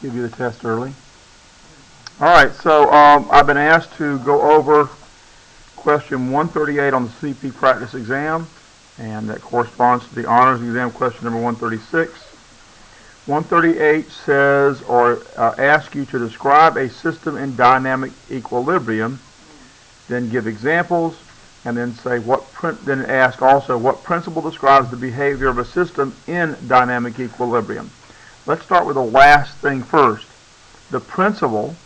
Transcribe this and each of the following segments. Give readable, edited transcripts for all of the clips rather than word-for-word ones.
give you the test early. All right, so I've been asked to go over question 138 on the CP practice exam, and that corresponds to the honors exam question number 136. 138 says, or asks you to describe a system in dynamic equilibrium, then give examples, and then say then ask also what principle describes the behavior of a system in dynamic equilibrium. Let's start with the last thing first. The principle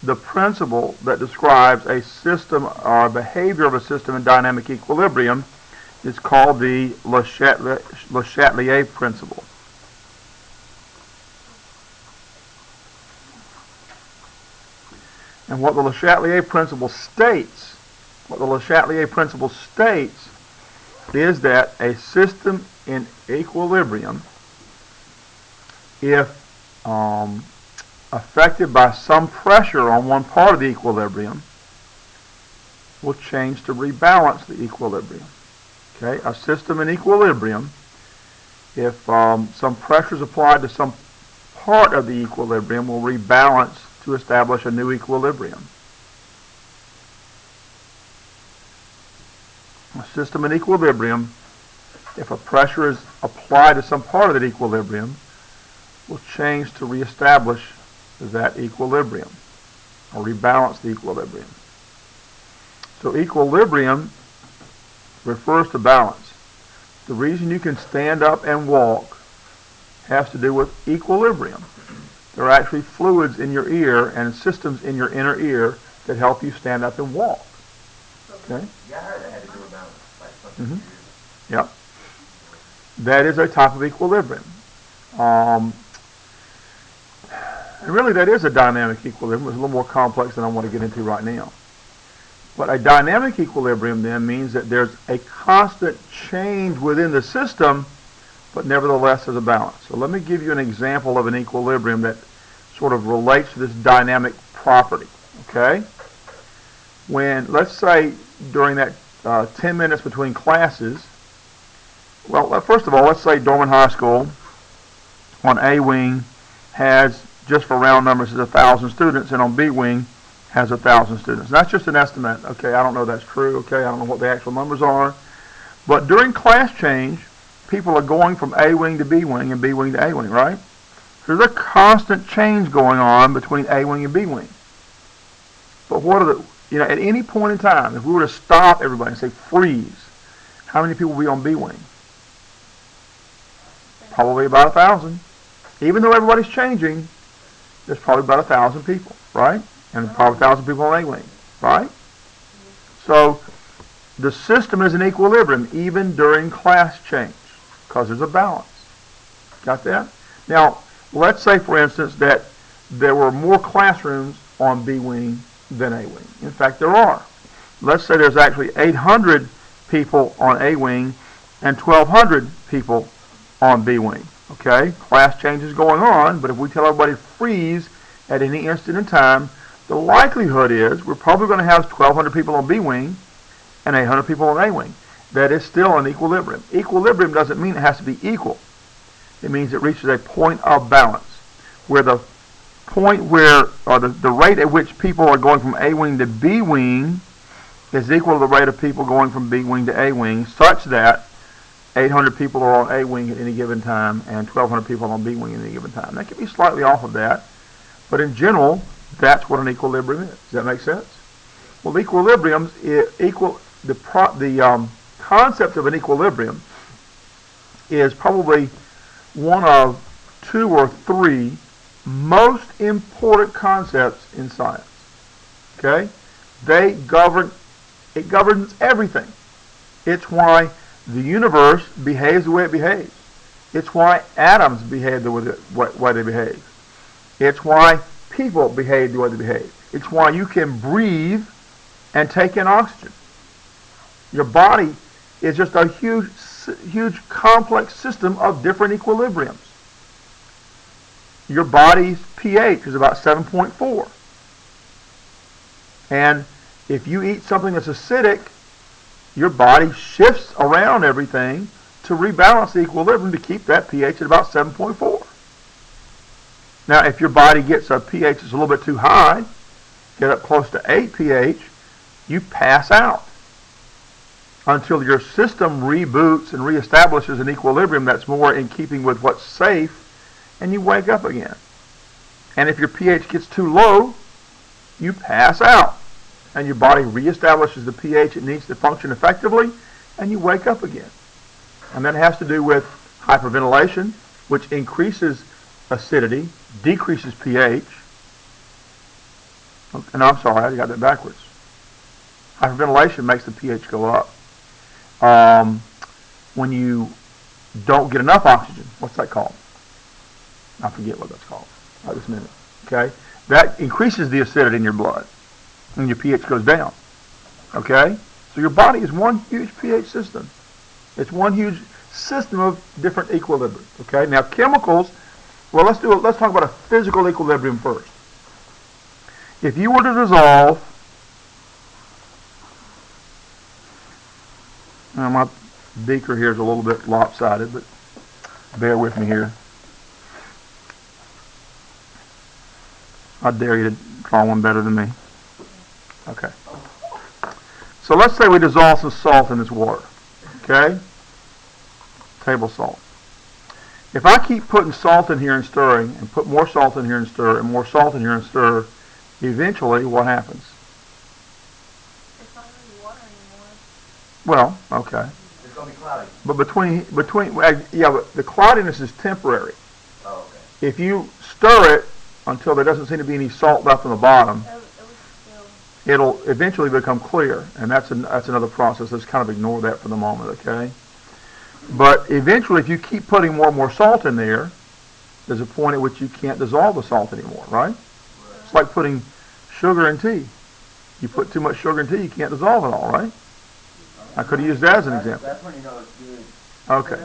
that describes a system or behavior of a system in dynamic equilibrium is called the Le Chatelier principle. And what the Le Chatelier principle states, is that a system in equilibrium, if affected by some pressure on one part of the equilibrium, will change to rebalance the equilibrium. Okay, a system in equilibrium, if some pressure is applied to some part of the equilibrium, will rebalance to establish a new equilibrium. A system in equilibrium, if a pressure is applied to some part of that equilibrium, will change to reestablish that equilibrium, or rebalance the equilibrium. So equilibrium refers to balance. The reason you can stand up and walk has to do with equilibrium. There are actually fluids in your ear and systems in your inner ear that help you stand up and walk. Okay? Yeah, I heard that had to do with balance. Yep. That is a type of equilibrium. And really that is a dynamic equilibrium. It's a little more complex than I want to get into right now. But a dynamic equilibrium then means that there's a constant change within the system, but nevertheless there's a balance. So let me give you an example of an equilibrium that sort of relates to this dynamic property. Okay? When, let's say, during that 10 minutes between classes, well, first of all, let's say Dorman High School on A wing has, just for round numbers, 1,000 students, and on B wing has 1,000 students. That's just an estimate. Okay, I don't know if that's true. Okay, I don't know what the actual numbers are. But during class change, people are going from A wing to B wing and B wing to A wing, right? There's a constant change going on between A wing and B wing. But what are at any point in time, if we were to stop everybody and say freeze, how many people would be on B wing? Probably about 1,000. Even though everybody's changing, there's probably about 1,000 people, right? And probably 1,000 people on A wing, right? So the system is in equilibrium even during class change because there's a balance. Got that? Now, let's say, for instance, that there were more classrooms on B wing than A wing. In fact, there are. Let's say there's actually 800 people on A wing and 1,200 people on B wing. Okay? Class change is going on, but if we tell everybody to freeze at any instant in time, the likelihood is we're probably going to have 1,200 people on B wing and 800 people on A wing. That is still an equilibrium. Equilibrium doesn't mean it has to be equal. It means it reaches a point of balance, where the point where, or the rate at which people are going from A wing to B wing is equal to the rate of people going from B wing to A wing, such that 800 people are on A wing at any given time and 1,200 people on B wing at any given time. That could be slightly off of that, but in general, that's what an equilibrium is. Does that make sense? Well, equilibriums, the concept of an equilibrium is probably one of 2 or 3 most important concepts in science. Okay? It governs everything. It's why the universe behaves the way it behaves. It's why atoms behave the way they behave. It's why people behave the way they behave. It's why you can breathe and take in oxygen. Your body is just a huge complex system of different equilibriums. Your body's pH is about 7.4. And if you eat something that's acidic, your body shifts around everything to rebalance the equilibrium to keep that pH at about 7.4. Now, if your body gets a pH that's a little bit too high, get up close to 8 pH, you pass out until your system reboots and reestablishes an equilibrium that's more in keeping with what's safe, and you wake up again. And if your pH gets too low, you pass out, and your body reestablishes the pH it needs to function effectively, and you wake up again. And that has to do with hyperventilation, which increases acidity, decreases pH. And I'm sorry, I got that backwards. Hyperventilation makes the pH go up. When you don't get enough oxygen, what's that called? I forget what that's called right this minute. Okay? That increases the acidity in your blood, and your pH goes down. Okay? So your body is one huge pH system. It's one huge system of different equilibrium. Okay? Now chemicals, well, let's talk about a physical equilibrium first. If you were to dissolve, now my beaker here is a little bit lopsided, but bear with me here. I dare you to draw one better than me. Okay. So let's say we dissolve some salt in this water. Okay? Table salt. If I keep putting salt in here and stirring, and put more salt in here and stir, and more salt in here and stir, eventually what happens? It's not really water anymore. Well, okay. It's going to be cloudy. But but the cloudiness is temporary. Oh, okay. If you stir it until there doesn't seem to be any salt left on the bottom, it'll eventually become clear, and that's another process. Let's kind of ignore that for the moment, okay? But eventually, if you keep putting more and more salt in there, there's a point at which you can't dissolve the salt anymore, right? It's like putting sugar in tea. You put too much sugar in tea, you can't dissolve it all, right? I could have used that as an example. That's when you know it's good. Okay.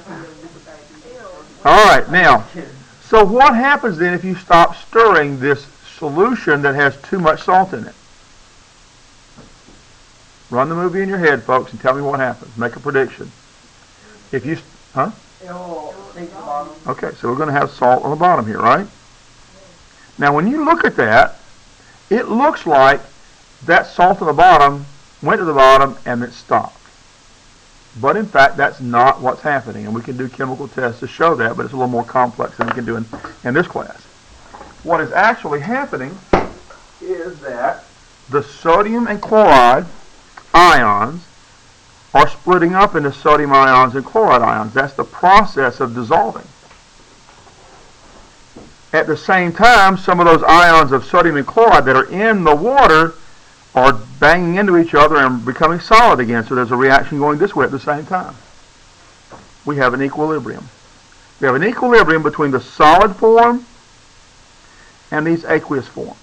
All right, now, so what happens then if you stop stirring this solution that has too much salt in it? Run the movie in your head, folks, and tell me what happens. Make a prediction. If you, huh? It'll sink to the bottom. Okay, so we're going to have salt on the bottom here, right? Now, when you look at that, it looks like that salt on the bottom went to the bottom and it stopped. But in fact, that's not what's happening, and we can do chemical tests to show that, but it's a little more complex than we can do in this class. What is actually happening is that the sodium and chloride ions are splitting up into sodium ions and chloride ions. That's the process of dissolving. At the same time, some of those ions of sodium and chloride that are in the water are banging into each other and becoming solid again. So there's a reaction going this way at the same time. We have an equilibrium. We have an equilibrium between the solid form and these aqueous forms.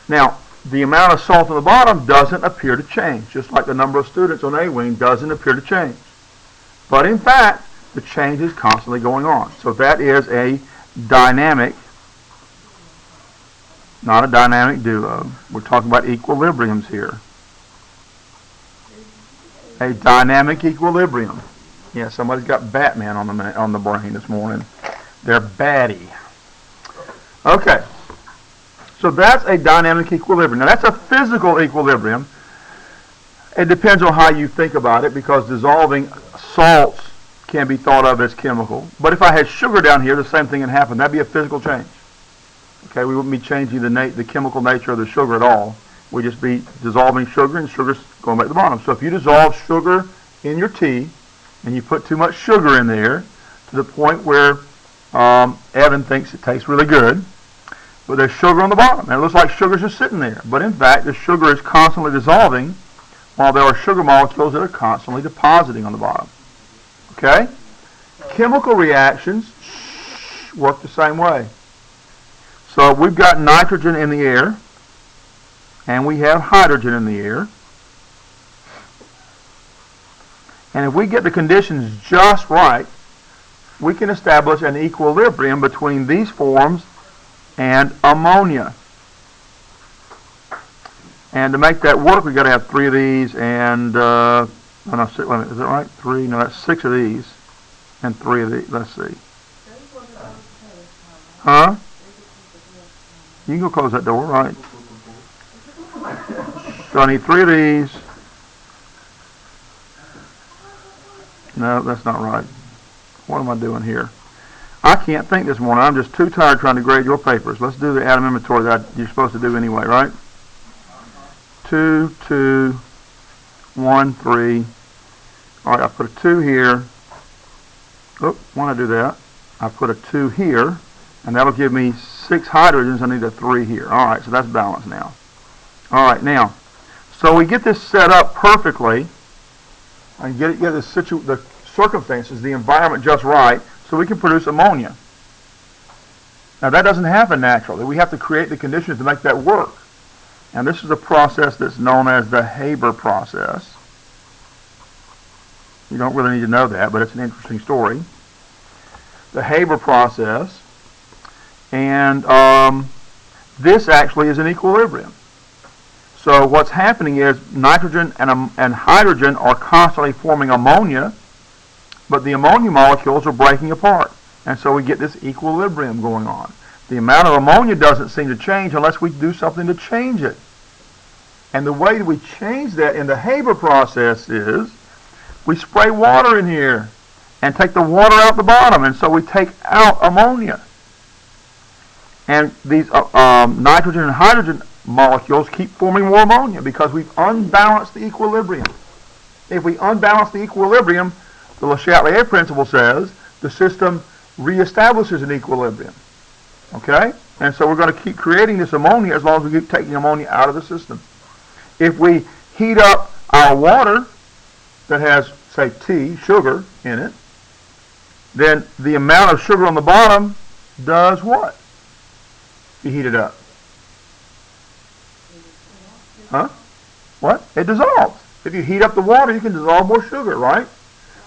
Now, the amount of salt on the bottom doesn't appear to change, just like the number of students on A-Wing doesn't appear to change. But in fact, the change is constantly going on. So that is a dynamic, not a dynamic duo. We're talking about equilibriums here. A dynamic equilibrium. Yeah, somebody's got Batman on the brain this morning. They're batty. Okay. So that's a dynamic equilibrium. Now that's a physical equilibrium. It depends on how you think about it, because dissolving salts can be thought of as chemical. But if I had sugar down here, the same thing would happen. That'd be a physical change. Okay, we wouldn't be changing the chemical nature of the sugar at all. We'd just be dissolving sugar, and sugar's going back to the bottom. So if you dissolve sugar in your tea, and you put too much sugar in there, to the point where Evan thinks it tastes really good, but there's sugar on the bottom, and it looks like sugar's just sitting there. But in fact, the sugar is constantly dissolving, while there are sugar molecules that are constantly depositing on the bottom. Okay? Chemical reactions work the same way. So we've got nitrogen in the air, and we have hydrogen in the air. And if we get the conditions just right, we can establish an equilibrium between these forms and ammonia. And to make that work, we've got to have 3 of these and, oh no, 6, wait a minute, is that right? 3, no, that's 6 of these and 3 of these. Let's see. Huh? You can go close that door, right? So I need 3 of these. No, that's not right. What am I doing here? I can't think this morning. I'm just too tired trying to grade your papers. Let's do the atom inventory that you're supposed to do anyway, right? 2, 2, 1, 3. All right, I put a 2 here. Oh, why did I do that? I put a 2 here, and that'll give me 6 hydrogens. I need a 3 here. All right, so that's balanced now. All right, now, so we get this set up perfectly. I get the circumstances, the environment just right, so we can produce ammonia. Now, that doesn't happen naturally. We have to create the conditions to make that work. And this is a process that's known as the Haber process. You don't really need to know that, but it's an interesting story. The Haber process. And this actually is an equilibrium. So what's happening is nitrogen and hydrogen are constantly forming ammonia, but the ammonia molecules are breaking apart. And so we get this equilibrium going on. The amount of ammonia doesn't seem to change unless we do something to change it. And the way that we change that in the Haber process is we spray water in here and take the water out the bottom, and so we take out ammonia. And these nitrogen and hydrogen molecules keep forming more ammonia because we've unbalanced the equilibrium. If we unbalance the equilibrium, the Le Chatelier principle says the system reestablishes an equilibrium. Okay? And so we're going to keep creating this ammonia as long as we keep taking ammonia out of the system. If we heat up our water that has, say, tea, sugar in it, then the amount of sugar on the bottom does what? You heat it up. Huh? What? It dissolves. If you heat up the water, you can dissolve more sugar, right?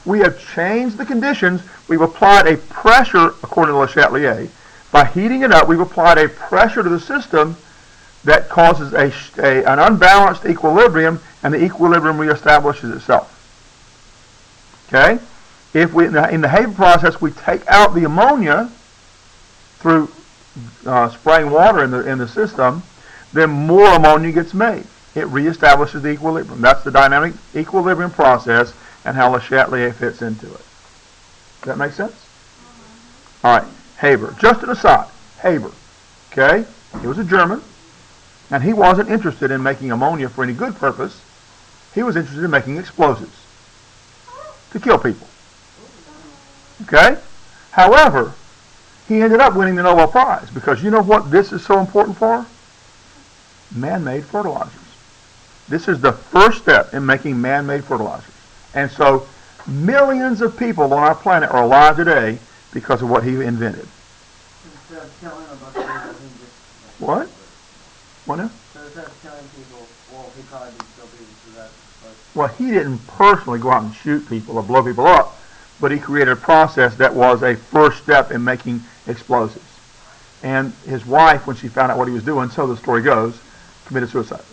We have changed the conditions. We've applied a pressure, according to Le Chatelier. By heating it up, we've applied a pressure to the system that causes an unbalanced equilibrium, and the equilibrium reestablishes itself. Okay? If we, in the Haber process, we take out the ammonia through spraying water in the system, then more ammonia gets made. It reestablishes the equilibrium. That's the dynamic equilibrium process and how Le Chatelier fits into it. Does that make sense? All right, Haber. Just an aside, Haber. Okay? He was a German, and he wasn't interested in making ammonia for any good purpose. He was interested in making explosives to kill people. Okay? However, he ended up winning the Nobel Prize because you know what this is so important for? Man-made fertilizers. This is the first step in making man-made fertilizers. And so millions of people on our planet are alive today because of what he invented. What? What now? So instead of killing people, well, he probably did kill people, so that's... Well, he didn't personally go out and shoot people or blow people up, but he created a process that was a first step in making explosives. And his wife, when she found out what he was doing, so the story goes, committed suicide.